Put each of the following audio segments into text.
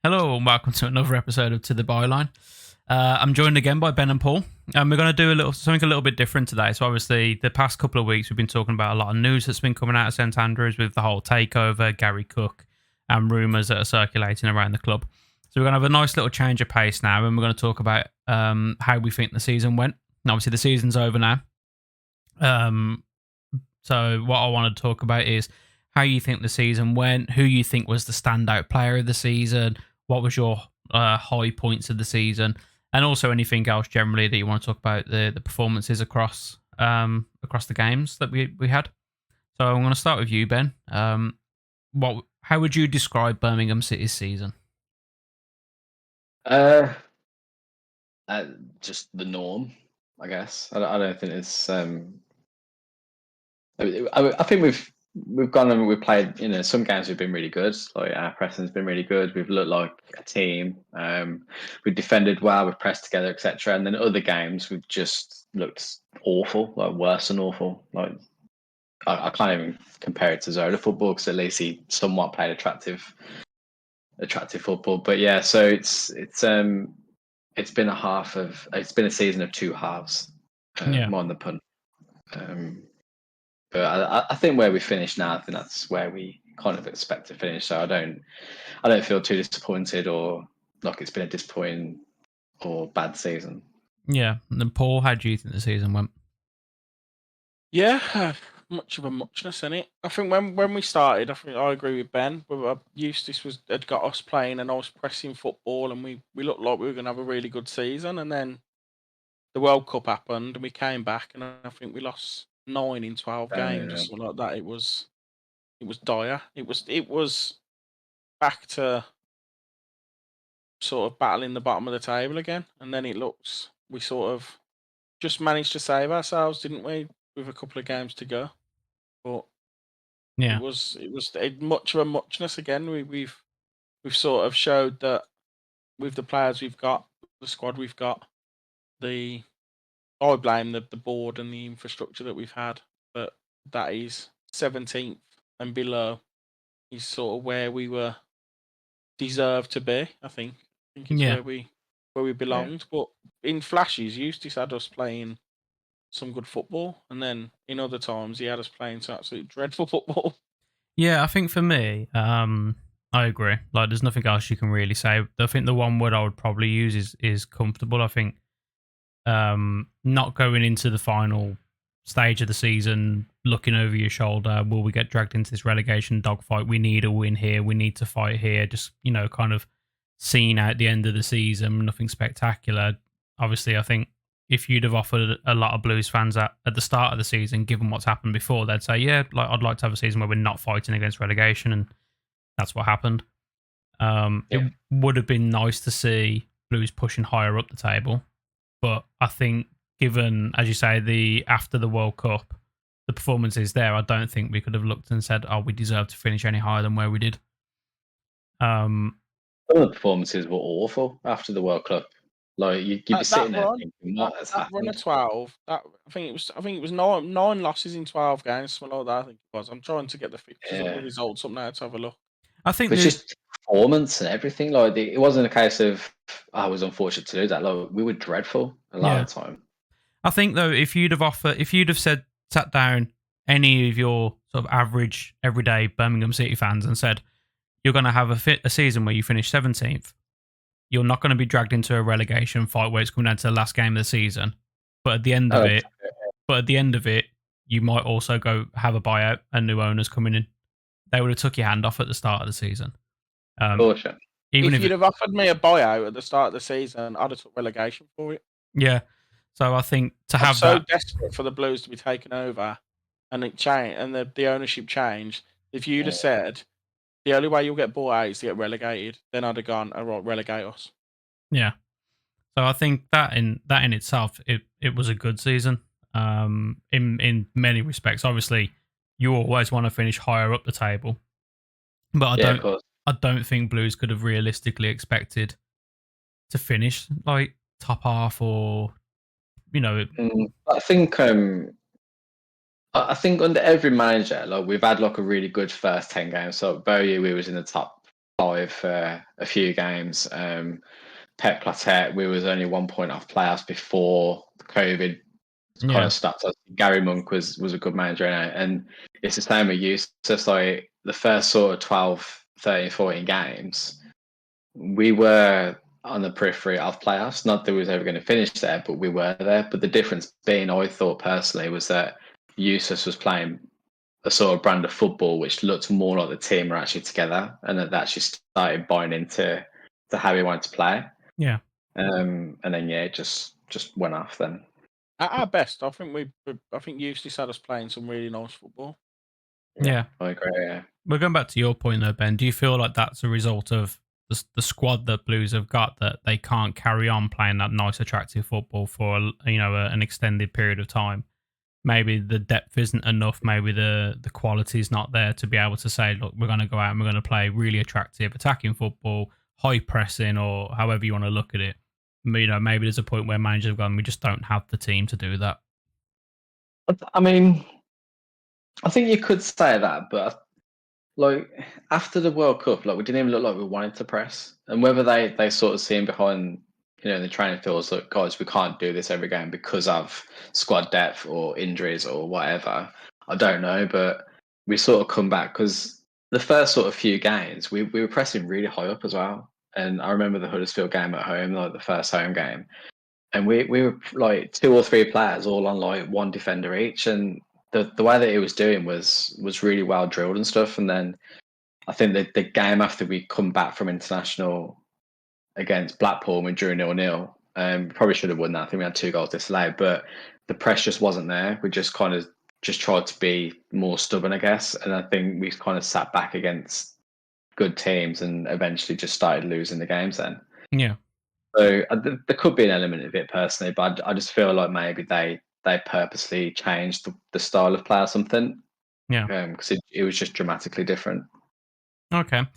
Hello and welcome to another episode of To the Byline. I'm joined again by Ben and Paul, and we're going to do something a little bit different today. So obviously, the past couple of weeks we've been talking about a lot of news that's been coming out of St Andrews with the whole takeover, Gary Cook, and rumours that are circulating around the club. So we're going to have a nice little change of pace now, and we're going to talk about how we think the season went. And obviously, the season's over now. So what I want to talk about is how you think the season went, who you think was the standout player of the season, what was your high points of the season, and also anything else generally that you want to talk about the performances across the games that we had. So I'm going to start with you, Ben. How would you describe Birmingham City's season? Uh, just the norm, I guess. I don't think it's. I think we've gone and we've played. Some games have been really good. Like our pressing's been really good. We've looked like a team. We've defended well. We've pressed together, etc. And then other games we've just looked awful, like worse than awful. Like I can't even compare it to Zola football because at least he somewhat played attractive football. But yeah, so it's been it's been a season of two halves, Yeah. more than the pun. But I think where we finish now, I think that's where we kind of expect to finish. So I don't feel too disappointed or like it's been a disappointing or bad season. Yeah. And then Paul, how do you think the season went? Yeah, much of a muchness in it. I think when we started, I think I agree with Ben. Eustace had got us playing a nice pressing football, and we looked like we were going to have a really good season. And then the World Cup happened, and we came back, and I think we lost 9 in 12 games or Uh, something like that. It was dire. It was back to sort of battling the bottom of the table again, and then we sort of just managed to save ourselves, didn't we? With a couple of games to go, but. Yeah. It was much of a muchness again. We've sort of showed that with the players we've got, the squad we've got, I blame the board and the infrastructure that we've had, but that is 17th and below is sort of where we were deserved to be. I think it's Yeah. where we belonged. But in flashes, Eustace had us playing some good football, and then in other times he had us playing some absolute dreadful football. Yeah, I think for me, I agree. Like, there's nothing else you can really say. I think the one word I would probably use is comfortable. I think not going into the final stage of the season, looking over your shoulder, will we get dragged into this relegation dogfight? We need a win here. We need to fight here. Just, kind of seeing out the end of the season, nothing spectacular. Obviously, I think if you'd have offered a lot of Blues fans at the start of the season, given what's happened before, they'd say, yeah, like I'd like to have a season where we're not fighting against relegation, and that's what happened. It would have been nice to see Blues pushing higher up the table, but I think given, as you say, after the World Cup, the performances there, I don't think we could have looked and said, "Oh, we deserve to finish any higher than where we did." Some of the performances were awful after the World Cup. Like you'd be sitting there thinking, what has that run happened? of 12, I think it was nine losses in 12 games, something like that. I think it was. I'm trying to get the fixtures up, the results up now to have a look. I think It's just performance and everything. Like it wasn't a case of I was unfortunate to lose that. Like we were dreadful a lot of the time. I think though, if you'd have sat down any of your sort of average, everyday Birmingham City fans and said, you're going to have a season where you finish 17th, you're not going to be dragged into a relegation fight where it's coming down to the last game of the season. But at the end of it, you might also go have a buyout and new owners coming in. They would have took your hand off at the start of the season. Bullshit. Even if you'd have offered me a buyout at the start of the season, I'd have took relegation for it. Yeah. So I think I'm so desperate for the Blues to be taken over and it change and the ownership changed. If you'd have said the only way you'll get bought out is to get relegated, then I'd have gone, all right, relegate us. Yeah. So I think that in itself, it was a good season. In many respects, obviously, you always want to finish higher up the table, but I don't think Blues could have realistically expected to finish like top half or, I think under every manager, like we've had like a really good first 10 games. So Bowyer, we was in the top 5 for a few games. Pep Platet, we was only 1 point off playoffs before COVID kind of stopped us. Gary Monk was a good manager, and it's the same with Eustace. Like the first sort of 12, 13, 14 games, we were on the periphery of playoffs. Not that we was ever going to finish there, but we were there. But the difference being, I thought personally, was that Eustace was playing a sort of brand of football which looked more like the team were actually together, and that actually started buying into how he wanted to play. Yeah. And then it just went off then. At our best, I think Eustace had us playing some really nice football. Yeah. I agree. Yeah. We're going back to your point though, Ben. Do you feel like that's a result of the squad that Blues have got, that they can't carry on playing that nice, attractive football for an extended period of time? Maybe the depth isn't enough. Maybe the quality is not there to be able to say, look, we're going to go out and we're going to play really attractive attacking football, high pressing, or however you want to look at it. Maybe there's a point where managers have gone, we just don't have the team to do that. I mean, I think you could say that, but like after the World Cup, like we didn't even look like we wanted to press. And whether they sort of seen behind, the training fields, like, guys, we can't do this every game because of squad depth or injuries or whatever, I don't know. But we sort of come back because the first sort of few games, we were pressing really high up as well. And I remember the Huddersfield game at home, like the first home game. And we were like 2 or 3 players all on like one defender each. And the way that he was doing was really well drilled and stuff. And then I think the game after we come back from international against Blackpool, we drew 0-0. Probably should have won that. I think we had 2 goals disallowed, but the press just wasn't there. We just kind of just tried to be more stubborn, I guess. And I think we kind of sat back against good teams and eventually just started losing the games then. Yeah. So there could be an element of it personally, but I just feel like maybe they purposely changed the style of play or something. Yeah. Because it was just dramatically different. Okay.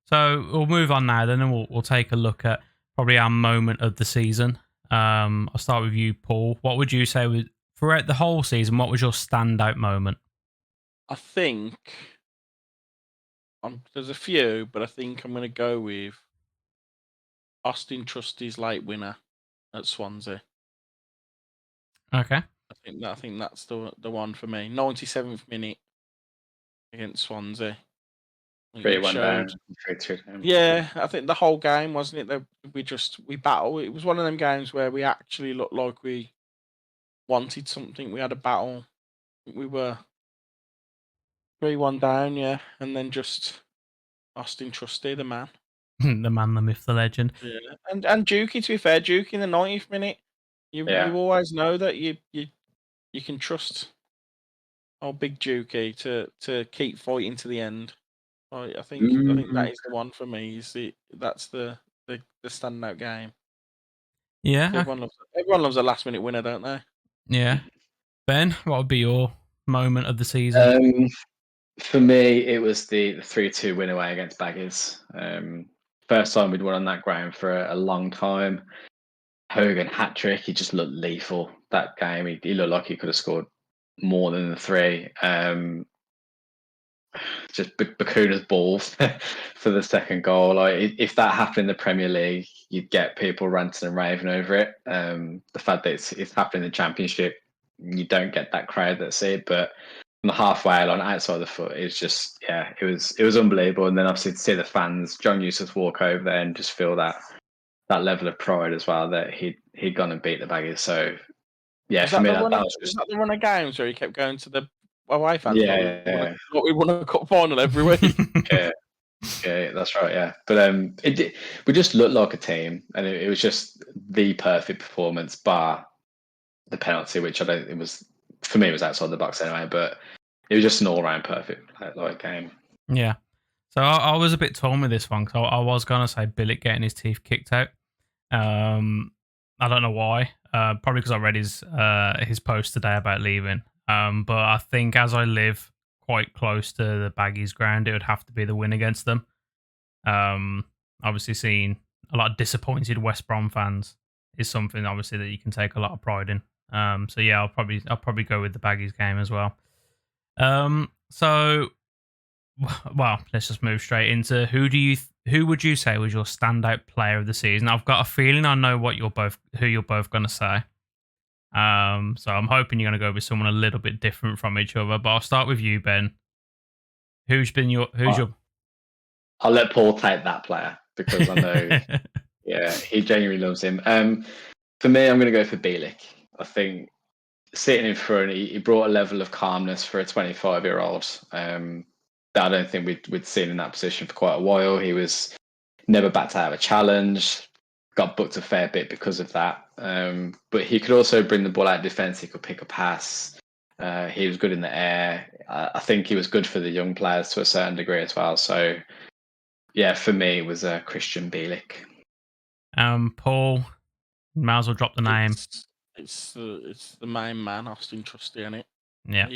So we'll move on now then, and we'll take a look at probably our moment of the season. I'll start with you, Paul. What would you say throughout the whole season, what was your standout moment? I think there's a few, but I think I'm going to go with Austin Trusty's late winner at Swansea. Okay. I think that's the one for me. 97th minute against Swansea. 3-1 down. 3-2 down. Yeah, I think the whole game, wasn't it? That we battled. It was one of them games where we actually looked like we wanted something. We had a battle. We were 3-1 down, yeah, and then just Austin Trusty, the man. The man, the myth, the legend. Yeah, and Dukey, to be fair, Dukey in the 90th minute, you always know that you can trust old big Dukey to keep fighting to the end. I think that is the one for me. That's the standout game. Yeah. Everyone loves a last minute winner, don't they? Yeah. Ben, what would be your moment of the season? For me, it was the 3-2 win away against Baggies. First time we'd won on that ground for a long time. Hogan hat trick. He just looked lethal that game. He looked like he could have scored more than the 3. Just Bakuna's ball for the second goal. Like if that happened in the Premier League, you'd get people ranting and raving over it. The fact that it's happening in the Championship, you don't get that crowd that see it. But on the halfway line, outside the foot, it's just it was unbelievable. And then obviously to see the fans, John Eustace walk over there and just feel that level of pride as well that he'd gone and beat the Baggies. So for me that was just the run of games where he kept going to the away fans. We won a cup final every week. yeah, that's right. Yeah, but we just looked like a team, and it was just the perfect performance, bar the penalty, which I don't. It was for me, it was outside the box anyway, but it was just an all-round perfect like game. Yeah. So I was a bit torn with this one because I was gonna say Billick getting his teeth kicked out. I don't know why. Probably because I read his post today about leaving. But I think as I live quite close to the Baggies ground, it would have to be the win against them. Obviously, seeing a lot of disappointed West Brom fans is something obviously that you can take a lot of pride in. So yeah, I'll probably go with the Baggies game as well. So, well, let's just move straight into who do you who would you say was your standout player of the season? I've got a feeling I know who you're both going to say. So I'm hoping you're going to go with someone a little bit different from each other. But I'll start with you, Ben. Who's your? I'll let Paul take that player because I know, yeah, he genuinely loves him. For me, I'm going to go for Bielik. I think sitting in front, he brought a level of calmness for a 25-year-old that I don't think we'd seen in that position for quite a while. He was never backed out of a challenge, got booked a fair bit because of that. But he could also bring the ball out of defence. He could pick a pass. He was good in the air. I think he was good for the young players to a certain degree as well. So, yeah, for me, it was Christian Bielik. Paul, might as well drop the name. It's the main man, Austin Trusty, in it. Yeah.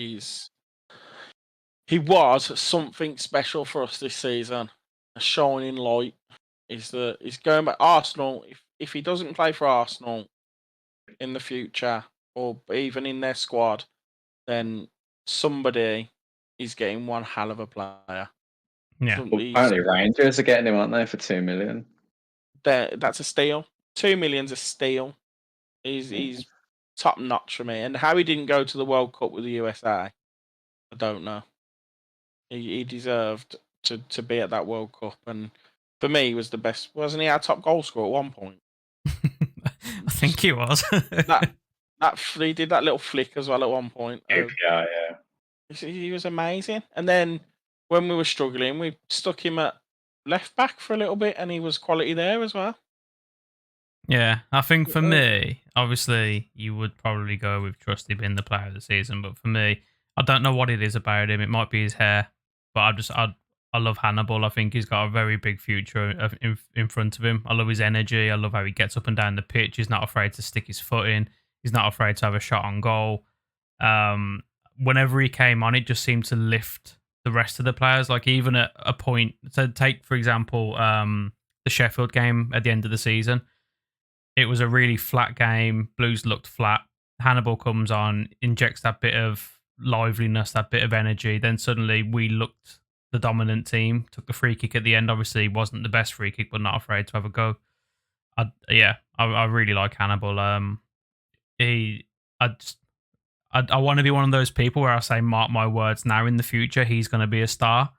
He was something special for us this season. A shining light. He's going back Arsenal. If he doesn't play for Arsenal in the future, or even in their squad, then somebody is getting one hell of a player. Yeah. Well, apparently Rangers are getting him, aren't they, for $2 million? That's a steal. $2 million's a steal. He's top notch for me. And how he didn't go to the World Cup with the USA, I don't know. He deserved to be at that World Cup, and for me, he was the best. Wasn't he our top goal scorer at one point? I think he was. He did that little flick as well at one point. Yeah. He was amazing. And then when we were struggling, we stuck him at left back for a little bit, and he was quality there as well. Yeah, I think for me, obviously, you would probably go with Trusty being the player of the season. But for me, I don't know what it is about him. It might be his hair, but I love Hannibal. I think he's got a very big future in front of him. I love his energy. I love how he gets up and down the pitch. He's not afraid to stick his foot in. He's not afraid to have a shot on goal. Whenever he came on, it just seemed to lift the rest of the players. Like even at a point, so take for example the Sheffield game at the end of the season. It was a really flat game. Blues looked flat. Hannibal comes on, injects that bit of liveliness, that bit of energy. Then suddenly we looked the dominant team. Took the free kick at the end. Obviously, wasn't the best free kick, but not afraid to have a go. I really like Hannibal. I want to be one of those people where I say, mark my words, now in the future he's going to be a star.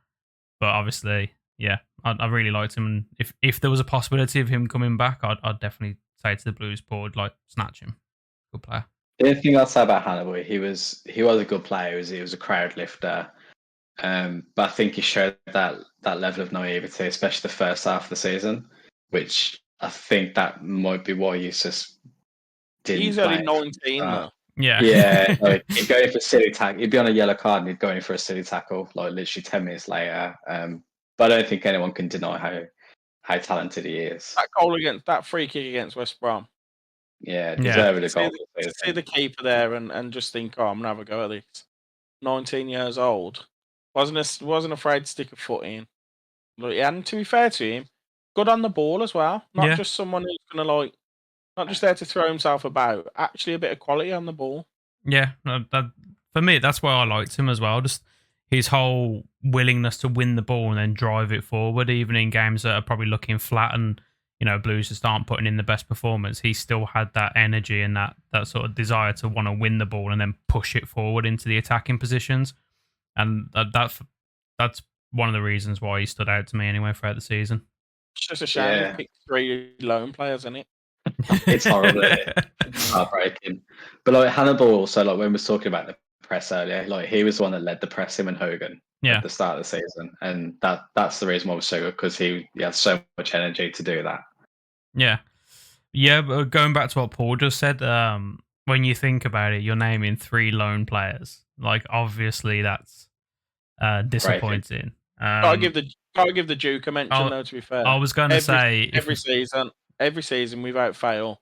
But obviously, yeah, I really liked him. And if there was a possibility of him coming back, I'd definitely say to the Blues board, like, snatch him. Good player. The only thing I'll say about Hannibal, he was a good player. He was a crowd lifter. But I think he showed that level of naivety, especially the first half of the season, which I think that might be why he's just didn't. He's only 19 though. Yeah, like he'd go in for a silly tackle. He'd be on a yellow card and he'd go in for a silly tackle, like literally 10 minutes later. But I don't think anyone can deny how talented he is. That free kick against West Brom. Yeah, deserved a goal. See the keeper there and just think, I'm gonna have a go at this. 19 years old, wasn't afraid to stick a foot in. And to be fair to him, good on the ball as well. Not just someone who's gonna not just there to throw himself about. Actually, a bit of quality on the ball. Yeah, for me, that's why I liked him as well. Just his whole willingness to win the ball and then drive it forward, even in games that are probably looking flat and Blues just aren't putting in the best performance. He still had that energy and that sort of desire to want to win the ball and then push it forward into the attacking positions. And that's one of the reasons why he stood out to me anyway throughout the season. It's just a shame he picked 3 lone players, isn't it? It's horrible. It's heartbreaking. But like Hannibal also, like when we were talking about the press earlier, like he was the one that led the press, him and Hogan at the start of the season. And that's the reason why it was so good, because he had so much energy to do that. Yeah, but going back to what Paul just said, when you think about it, you're naming 3 lone players. Like, obviously, that's disappointing. Gotta give the Duke a mention, though. To be fair, I was going to say every season without fail,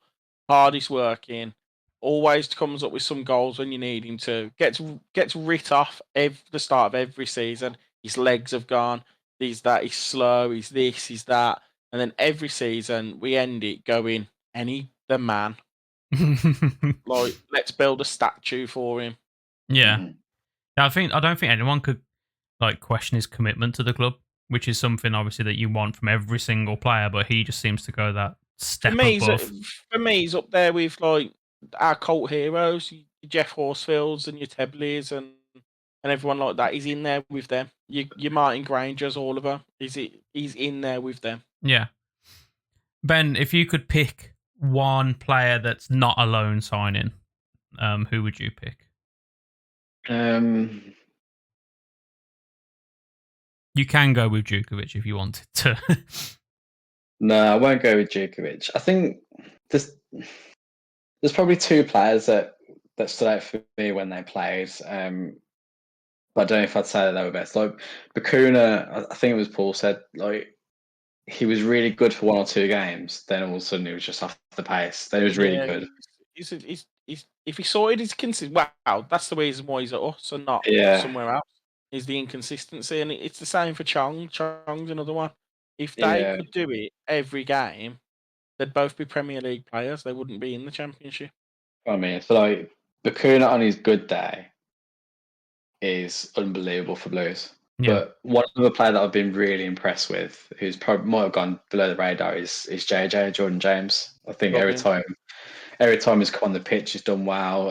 hardest working, always comes up with some goals when you need him to. Gets writ off the start of every season. His legs have gone. He's slow. He's this. He's that. And then every season we end it going, the man. Like, let's build a statue for him. Yeah. I don't think anyone could question his commitment to the club. which is something obviously that you want from every single player. But he just seems to go that For step me, above. he's up there with like our cult heroes, your Jeff Horsefields and your Tebleys and everyone like that. He's in there with them. Your Martin Grangers, all of them. He's in there with them. Yeah. Ben, if you could pick one player that's not a loan signing, who would you pick? You can go with Djukovic if you wanted to. No, I won't go with Djukovic. I think there's probably two players that stood out for me when they played. But I don't know if I'd say that they were best. Like Bakuna, I think it was Paul said, like he was really good for 1 or 2 games. Then all of a sudden he was just off the pace. Then he was really good. He's if he sorted his consist, wow, that's the reason why he's at us and not Yeah. somewhere else. Is the inconsistency, and it's the same for Chong. Chong's another one. If they Yeah. could do it every game, they'd both be Premier League players. They wouldn't be in the Championship. I mean, so like Bakuna on his good day is unbelievable for Blues. Yeah. But one other player that I've been really impressed with, who's probably might have gone below the radar, is JJ Jordan James. I think Love every him. time he's come on the pitch, he's done well.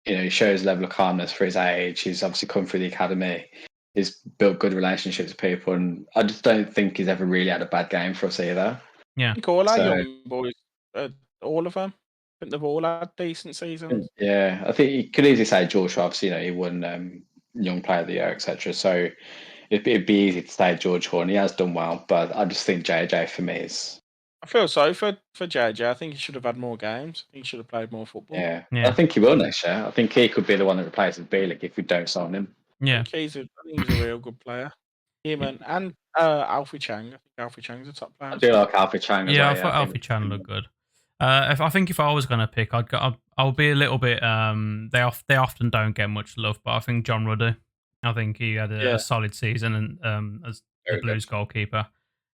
You know, he shows a level of calmness for his age. He's obviously come through the academy. He's built good relationships with people, and I just don't think he's ever really had a bad game for us either. Yeah. I think all our So- young boys, all of them, I think they've all had decent seasons. Yeah, I think you could easily say George. Obviously, you know, he won Young Player of the Year, etc. So it'd be easy to say George Horn. He has done well, but I just think JJ for me is. I feel sorry for JJ. I think he should have had more games. I think he should have played more football. Yeah. Yeah. I think he will next year. I think he could be the one that replaces Bielik if we don't sign him. Yeah. I think he's a real good player. Him and Alfie Chang. I think Alfie Chang's a top player. I do like Alfie Chang as Yeah, well. I thought Alfie Chan looked good. I think if I was going to pick, I'll be a little bit. They often don't get much love, but I think John Ruddy. I think he had a solid season, and as the Very Blues goalkeeper,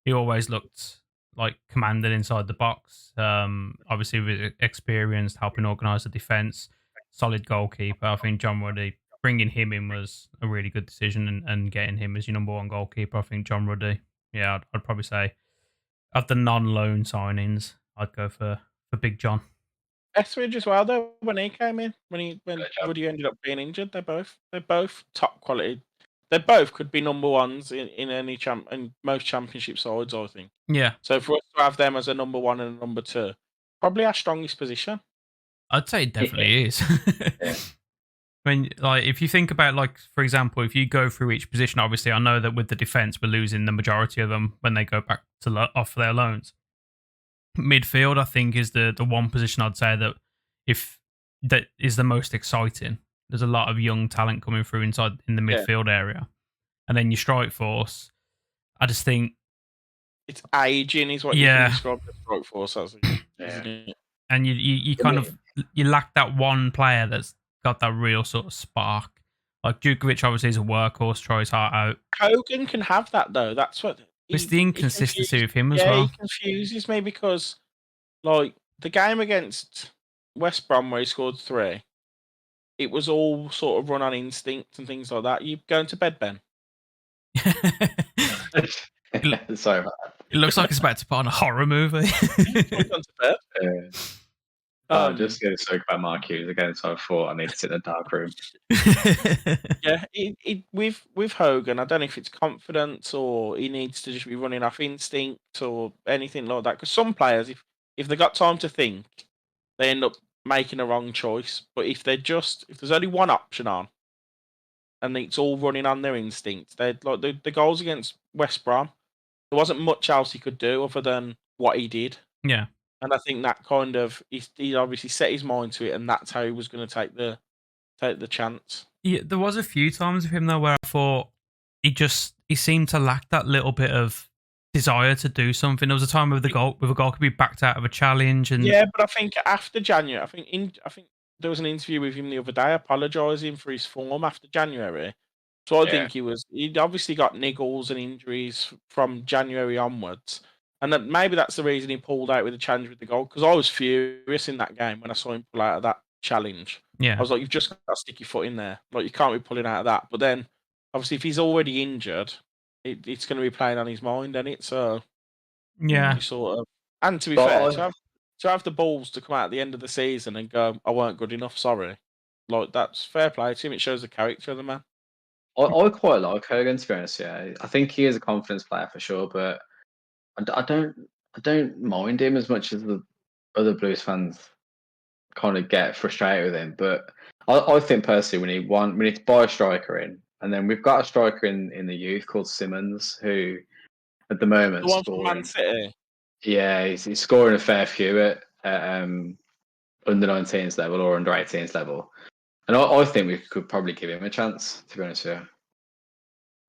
he always looked like commanded inside the box. Obviously with experience, helping organise the defence, solid goalkeeper. I think John Ruddy, bringing him in was a really good decision, and getting him as your number one goalkeeper. I think John Ruddy. Yeah, I'd probably say of the non-loan signings, I'd go for Big John. Etheridge as well, though, when he came in, when Woody ended up being injured, they're both top quality. They both could be number ones in any in most championship sides, I think. Yeah, So for us to have them as a number one and a number two, probably our strongest position. I'd say it definitely is. Yeah. When, like, if you think about, like, for example, if you go through each position, obviously, I know that with the defense, we're losing the majority of them when they go back to off their loans. Midfield, I think, is the one position I'd say that is the most exciting. There's a lot of young talent coming through in the midfield area, and then your strike force. I just think it's aging is what you can describe the strike force as. Isn't it? And you kind of you lack that one player that's got that real sort of spark. Like Djukovic obviously is a workhorse, tries heart out. Hogan can have that though. That's what. It's the inconsistency with him as well. Yeah, he confuses me because, like, the game against West Brom where he scored 3, it was all sort of run on instinct and things like that. You going to bed, Ben? Sorry about that. It looks like it's about to put on a horror movie. Gone to bed. I'm just going to talk about Mark Hughes again, so I thought I need to sit in a dark room. Yeah, with Hogan, I don't know if it's confidence or he needs to just be running off instinct or anything like that. Because some players, if they got time to think, they end up making a wrong choice. But if there's only one option on, and it's all running on their instincts, they like the goals against West Brom. There wasn't much else he could do other than what he did. Yeah. And I think that kind of he obviously set his mind to it, and that's how he was going to take the chance. Yeah, there was a few times with him though where I thought he seemed to lack that little bit of desire to do something. There was a time with a goal could be backed out of a challenge, and but I think after January, I think there was an interview with him the other day apologising for his form after January. So I think he'd obviously got niggles and injuries from January onwards. And that maybe that's the reason he pulled out with the challenge with the goal. Because I was furious in that game when I saw him pull out of that challenge. Yeah. I was like, you've just got to stick your foot in there. Like, you can't be pulling out of that. But then, obviously, if he's already injured, it's going to be playing on his mind, and it's so Yeah. you sort of. And to be But fair, I- to have the balls to come out at the end of the season and go, "I weren't good enough, sorry," like that's fair play to him. It shows the character of the man. I quite like Hogan, to be honest. Yeah, I think he is a confidence player for sure, but I don't mind him as much as the other Blues fans kind of get frustrated with him. But I think personally, we need to buy a striker in, and then we've got a striker in the youth called Simmons, who at the The moment one from Man scoring. City. Yeah, he's scoring a fair few at under 19s level or under 18s level, and I think we could probably give him a chance. To be honest with you.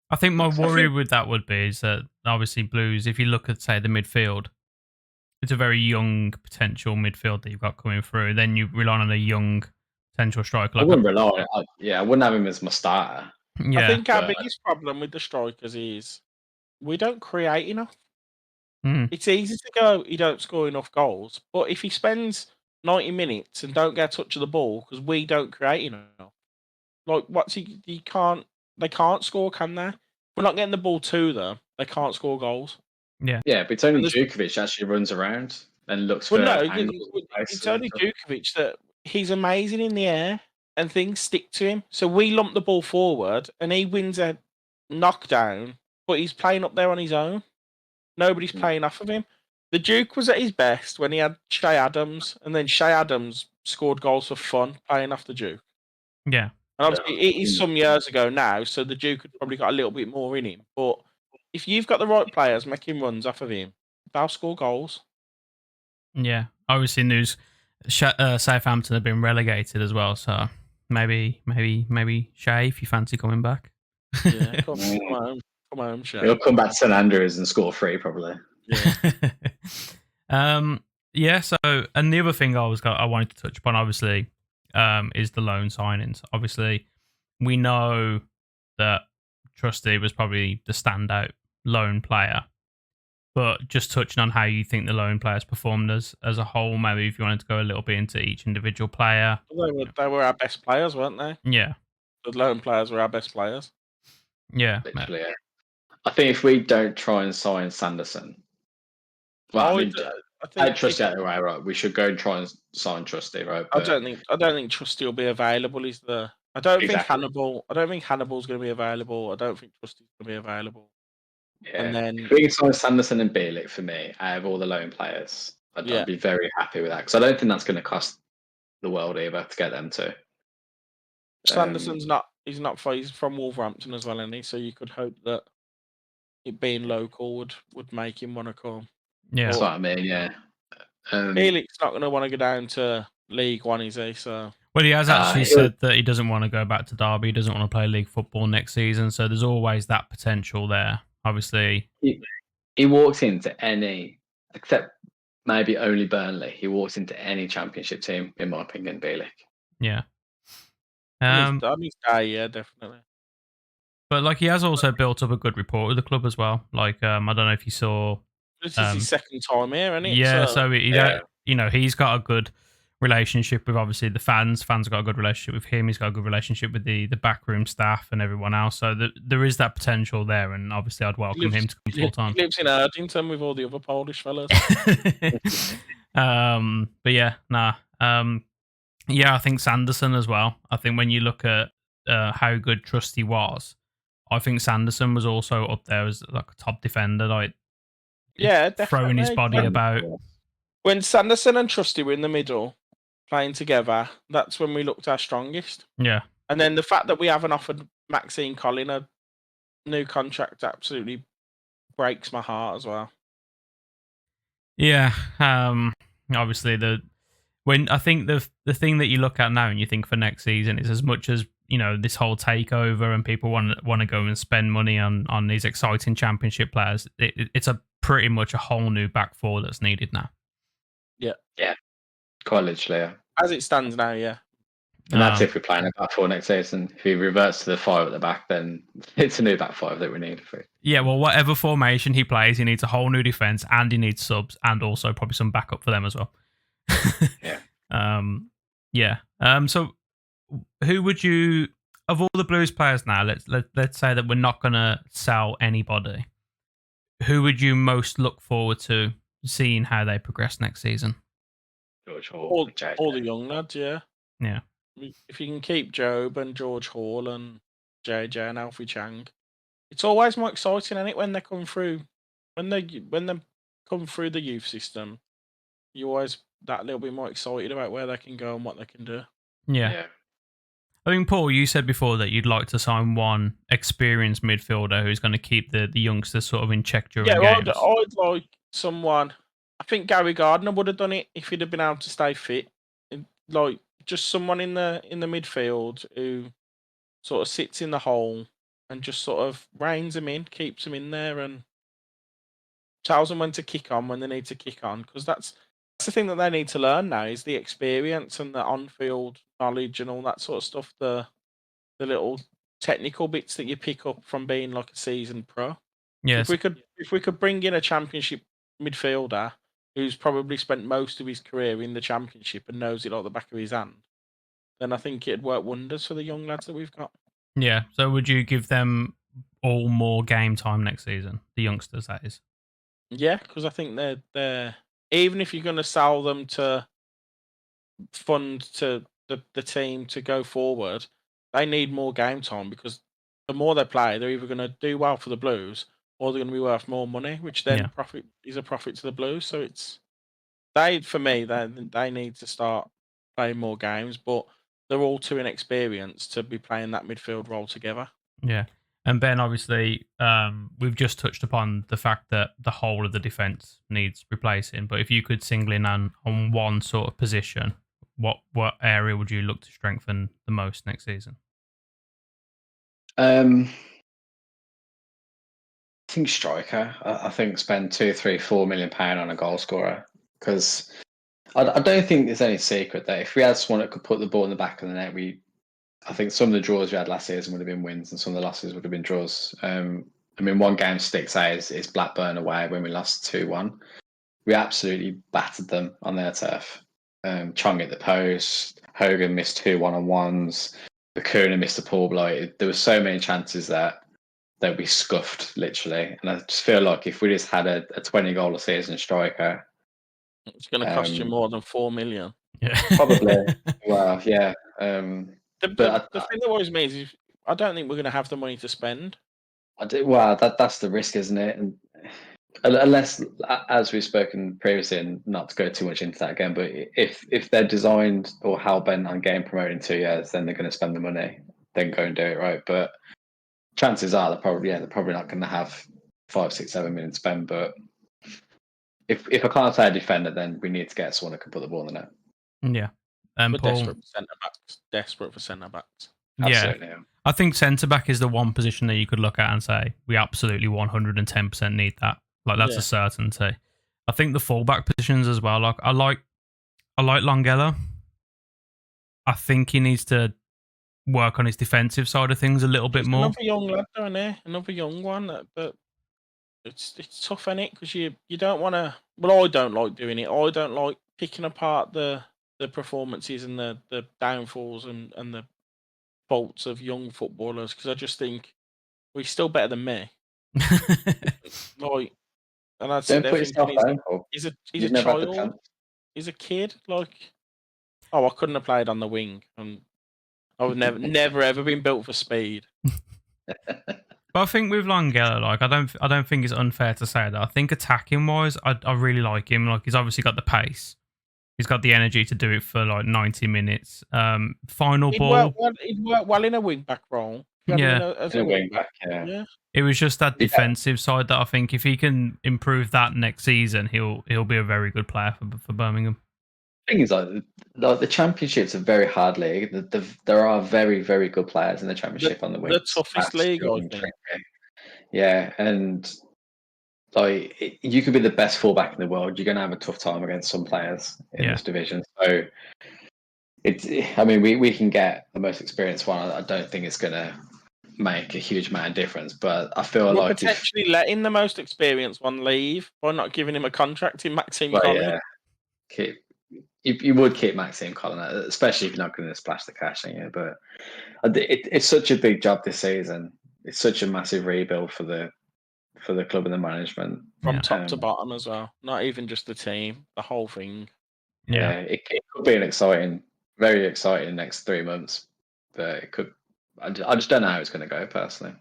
I think my I worry think with that would be is that obviously Blues, if you look at, say, the midfield, it's a very young potential midfield that you've got coming through. Then you rely on a young potential striker. I wouldn't rely on it. I wouldn't have him as my starter. I Yeah. think our but- biggest problem with the strikers is we don't create enough. Mm. It's easy to go, he don't score enough goals, but if he spends 90 minutes and don't get a touch of the ball because we don't create enough, like what's he? They can't score, can they? We're not getting the ball to them. They can't score goals. Yeah, but it's only And there's- Djukovic that actually runs around and looks Well, for no, angles. it's only Djukovic that he's amazing in the air and things stick to him. So we lump the ball forward and he wins a knockdown, but he's playing up there on his own. Nobody's playing off of him. The Duke was at his best when he had Shay Adams, and then Shay Adams scored goals for fun playing off the Duke. Yeah. And obviously, it is some years ago now, so the Duke had probably got a little bit more in him. But if you've got the right players making runs off of him, they'll score goals. Yeah. Obviously, news Southampton have been relegated as well, so maybe Shay, if you fancy coming back. Yeah, come home, Shay. He'll come back to St Andrews and score 3 probably. Yeah. Yeah. So, and the other thing I wanted to touch upon, obviously, is the loan signings. Obviously, we know that Trusty was probably the standout loan player, but just touching on how you think the loan players performed as a whole, maybe if you wanted to go a little bit into each individual player. They were our best players, weren't they? Yeah. The loan players were our best players. Yeah. Literally, yeah. I think if we don't try and sign Sanderson, well, I think Trusty out of the way, right? We should go and try and sign Trusty, right? I don't think Trusty will be available. I don't think Exactly. Hannibal. I don't think Hannibal's going to be available. I don't think Trusty's going to be available. Yeah. And then if we can sign Sanderson and Bielik for me, out of all the loan players, I'd be very happy with that because I don't think that's going to cost the world either to get them to. Sanderson's he's from Wolverhampton as well, isn't he? So you could hope that it being local would make him want to come. Yeah. That's what I mean. Yeah. Bielik's not going to want to go down to League One, is he? So. Well, he has actually said that he doesn't want to go back to Derby. He doesn't want to play league football next season. So there's always that potential there. Obviously, he walks into any, except maybe only Burnley. He walks into any championship team, in my opinion. Bielik. Yeah. On his day, yeah, definitely. But like he has also built up a good rapport with the club as well. Like I don't know if you saw. This is his second time here, isn't it? Yeah. So he's got a good relationship with obviously the fans. Fans have got a good relationship with him. He's got a good relationship with the backroom staff and everyone else. So there is that potential there, and obviously I'd welcome him to come full time. He lives in Erdington with all the other Polish fellas. But yeah, yeah, I think Sanderson as well. I think when you look at how good Trusty was, I think Sanderson was also up there as like a top defender, like definitely. throwing his body about. When Sanderson and Trusty were in the middle playing together, that's when we looked our strongest. Yeah. And then the fact that we haven't offered Maxine Collin a new contract absolutely breaks my heart as well. Yeah. Obviously I think the thing that you look at now and you think for next season is as much as, you know, this whole takeover and people want to go and spend money on these exciting championship players, it's a pretty much a whole new back four that's needed now. Yeah. Quite literally, yeah. As it stands now, yeah. And that's if we're playing a back four next season. If he reverts to the 5 at the back, then it's a new back 5 that we need. Yeah, well, whatever formation he plays, he needs a whole new defense, and he needs subs, and also probably some backup for them as well. Yeah. Yeah. So, who would you of all the Blues players now, let's say that we're not gonna sell anybody. Who would you most look forward to seeing how they progress next season? George Hall, All, and JJ. all the young lads, yeah. Yeah. If you can keep Job and George Hall and JJ and Alfie Chang, it's always more exciting, isn't it, when they come through, when they come through the youth system. You always that little bit more excited about where they can go and what they can do. Yeah. I think, Paul, you said before that you'd like to sign one experienced midfielder who's going to keep the youngsters sort of in check during games. I'd like someone. I think Gary Gardner would have done it if he'd have been able to stay fit. Like just someone in the midfield who sort of sits in the hole and just sort of reins them in, keeps them in there, and tells them when to kick on when they need to kick on. Because that's the thing that they need to learn now is the experience and the on-field knowledge and all that sort of stuff. The little technical bits that you pick up from being like a seasoned pro. Yes. If we could bring in a championship midfielder who's probably spent most of his career in the championship and knows it like the back of his hand, then I think it'd work wonders for the young lads that we've got. Yeah. So would you give them all more game time next season? The youngsters, that is. Yeah, because I think they're even if you're going to sell them to fund to the team to go forward, they need more game time because the more they play, they're either going to do well for the Blues or they're going to be worth more money, which then is a profit to the Blues. So it's for me, they need to start playing more games, but they're all too inexperienced to be playing that midfield role together. Yeah. And Ben, obviously, we've just touched upon the fact that the whole of the defence needs replacing. But if you could single in on one sort of position, what area would you look to strengthen the most next season? I think striker. I think spend £2, £3, £4 million on a goal scorer because I don't think there's any secret that if we had someone that could put the ball in the back of the net, I think some of the draws we had last season would have been wins and some of the losses would have been draws. I mean, one game sticks out is Blackburn away when we lost 2-1. We absolutely battered them on their turf. Chong at the post, Hogan missed 2 1-on-1s, Bakuna missed a poor blow. There were so many chances that we scuffed, literally. And I just feel like if we just had a 20-goal a season striker, it's going to cost you more than $4 million. Yeah. Probably. Well, yeah. The thing that worries me is I don't think we're going to have the money to spend. That's the risk, isn't it? And unless, as we've spoken previously, and not to go too much into that again, but if they're designed or hell-bent on getting promoted in 2 years, then they're going to spend the money, then go and do it, right? But chances are they're probably not going to have 5, 6, 7 million spend. But if I can't say a defender, then we need to get someone that can put the ball in the net. Yeah. We're Paul, desperate for centre backs. Absolutely, yeah. I think centre back is the one position that you could look at and say we absolutely 110% need that. Like that's a certainty. I think the fullback positions as well. Like I like Longella. I think he needs to work on his defensive side of things a little bit more. Another young lad down there, another young one. But it's tough, isn't it? Because you don't want to. Well, I don't like doing it. I don't like picking apart the performances and the downfalls and the faults of young footballers because I just think well, he's still better than me. Like, and I'd sit there thinking he's a child. He's a kid. Like, I couldn't have played on the wing, and I've never ever been built for speed. But I think with Longella, like I don't think it's unfair to say that. I think attacking wise, I really like him. Like he's obviously got the pace. He's got the energy to do it for like 90 minutes. Final ball. He'd work well in a wing back role. Yeah, as a wing back. Yeah. It was just that defensive side that I think if he can improve that next season, he'll be a very good player for Birmingham. The thing is, like the Championship's a very hard league. There are very, very good players in the Championship on the wing. The toughest league, I think. Yeah, and like you could be the best fullback in the world, you're going to have a tough time against some players in this division. So I mean, we can get the most experienced one. I don't think it's going to make a huge amount of difference, but I feel like potentially letting the most experienced one leave by not giving him a contract in Maxime Collins. you would keep Maxime Collin, especially if you're not going to splash the cash in you. But it's such a big job this season. It's such a massive rebuild for the club and the management. From top to bottom as well. Not even just the team, the whole thing. Yeah, it could be an exciting, very exciting next 3 months. But it could. I just don't know how it's going to go personally.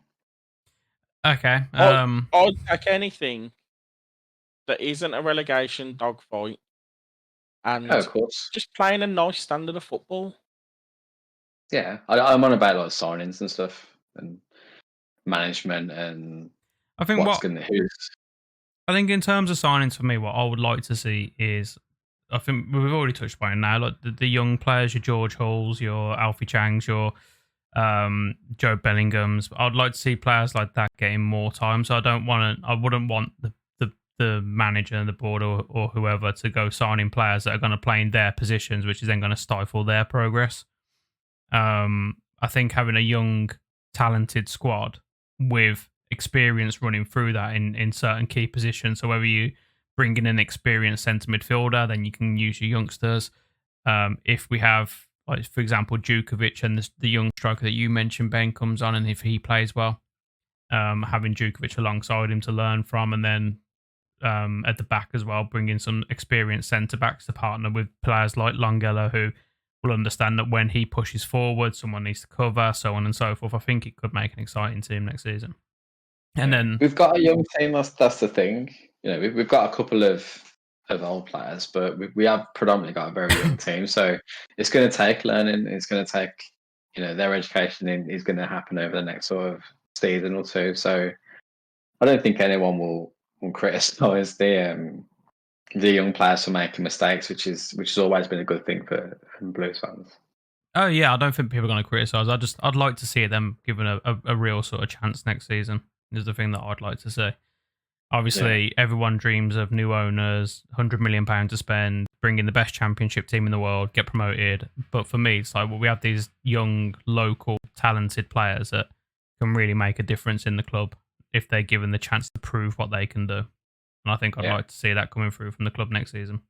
Okay. I'd take anything that isn't a relegation dogfight and of course, just playing a nice standard of football. Yeah, I'm on about like signings and stuff and management and I think who's. I think in terms of signings for me, what I would like to see is, I think we've already touched upon it now, like the young players, your George Halls, your Alfie Changs, your Joe Bellinghams. I'd like to see players like that getting more time. So I wouldn't want the manager and the board or whoever to go signing players that are going to play in their positions, which is then going to stifle their progress. I think having a young, talented squad with experience running through that in certain key positions. So whether you bring in an experienced centre midfielder, then you can use your youngsters. If we have, like, for example, Djukovic and the young striker that you mentioned, Ben, comes on, and if he plays well, having Djukovic alongside him to learn from, and then at the back as well, bringing some experienced centre backs to partner with players like Longelo, who will understand that when he pushes forward, someone needs to cover, so on and so forth. I think it could make an exciting team next season. And then we've got a young team. That's the thing. You know, we've got a couple of old players, but we have predominantly got a very young team. So it's going to take learning. It's going to take, their education is going to happen over the next sort of season or two. So I don't think anyone will criticise the young players for making mistakes, which has always been a good thing for Blues fans. Oh yeah, I don't think people are going to criticise. I'd like to see them given a real sort of chance next season. Is the thing that I'd like to see. Obviously, everyone dreams of new owners, £100 million to spend, bring in the best championship team in the world, get promoted. But for me, it's like, well, we have these young, local, talented players that can really make a difference in the club if they're given the chance to prove what they can do. And I think I'd like to see that coming through from the club next season.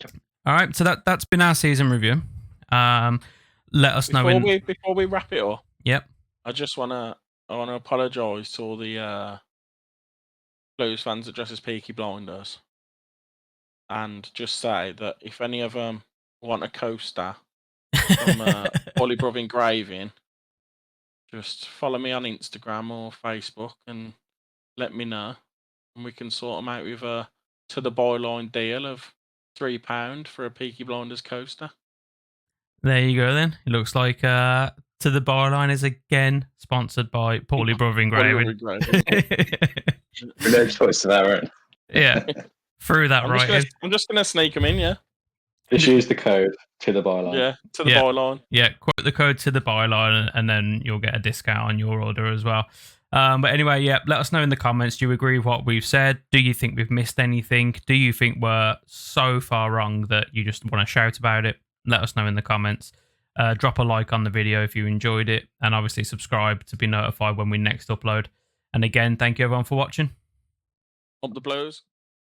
Yep. All right, so that's been our season review. Let us know before we wrap it up. Yep. I want to apologise to all the Blues fans that dress as Peaky Blinders, and just say that if any of them want a coaster from Holy Brother Engraving, just follow me on Instagram or Facebook and let me know, and we can sort them out with a to the byline deal of £3 for a Peaky Blinders coaster. There you go then. It looks like To the Byline is again sponsored by Paulie Brother Engraving. No choice to that, right? Yeah. Through that I'm just going to sneak them in, yeah. Just use the code To the Byline. Yeah, To the Byline. Yeah, quote the code To the Byline and then you'll get a discount on your order as well. But anyway, let us know in the comments. Do you agree with what we've said? Do you think we've missed anything? Do you think we're so far wrong that you just want to shout about it? Let us know in the comments. Drop a like on the video if you enjoyed it. And obviously subscribe to be notified when we next upload. And again, thank you everyone for watching. Up the Blues.